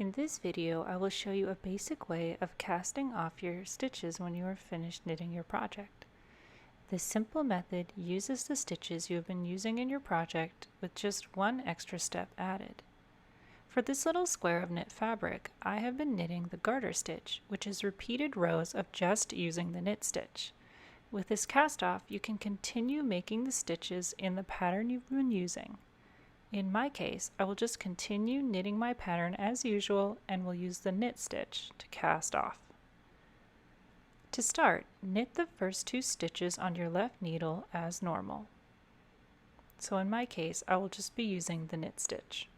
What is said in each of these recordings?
In this video, I will show you a basic way of casting off your stitches when you are finished knitting your project. This simple method uses the stitches you have been using in your project with just one extra step added. For this little square of knit fabric, I have been knitting the garter stitch, which is repeated rows of just using the knit stitch. With this cast off, you can continue making the stitches in the pattern you've been using. In my case, I will just continue knitting my pattern as usual and will use the knit stitch to cast off. To start, knit the first 2 stitches on your left needle as normal. So in my case, I will just be using the knit stitch.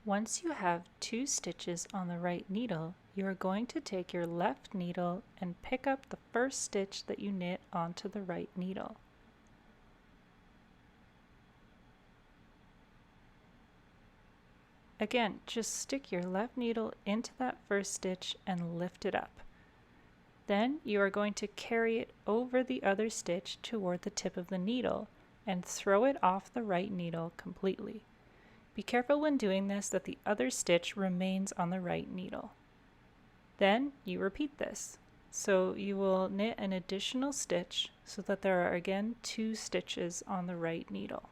Once you have 2 stitches on the right needle, you are going to take your left needle and pick up the first stitch that you knit onto the right needle. Again, just stick your left needle into that first stitch and lift it up. Then you are going to carry it over the other stitch toward the tip of the needle and throw it off the right needle completely. Be careful when doing this that the other stitch remains on the right needle. Then you repeat this. So you will knit an additional stitch so that there are again 2 stitches on the right needle.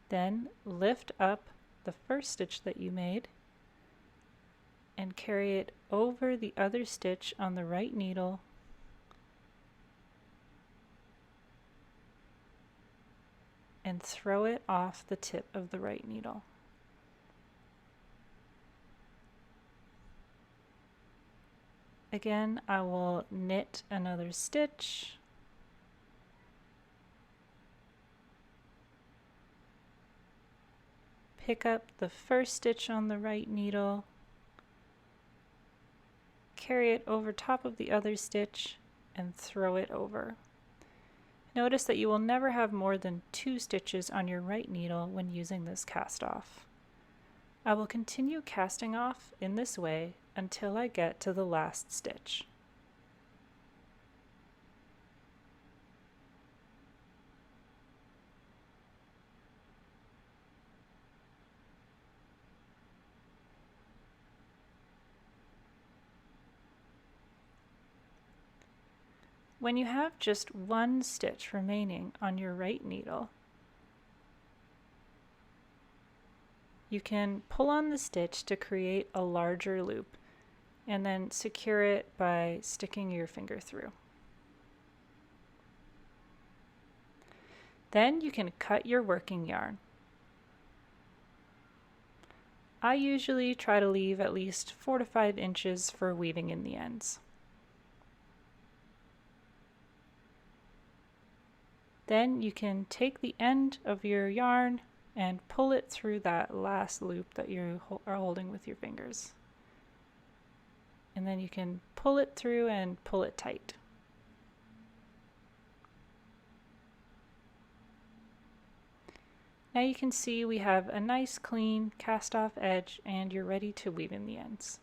Then lift up the first stitch that you made and carry it over the other stitch on the right needle and throw it off the tip of the right needle. Again, I will knit another stitch, pick up the first stitch on the right needle, carry it over top of the other stitch and throw it over. Notice that you will never have more than 2 stitches on your right needle when using this cast off. I will continue casting off in this way until I get to the last stitch. When you have just 1 stitch remaining on your right needle, you can pull on the stitch to create a larger loop and then secure it by sticking your finger through. Then you can cut your working yarn. I usually try to leave at least 4 to 5 inches for weaving in the ends. Then you can take the end of your yarn and pull it through that last loop that you are holding with your fingers. And then you can pull it through and pull it tight. Now you can see we have a nice clean cast off edge and you're ready to weave in the ends.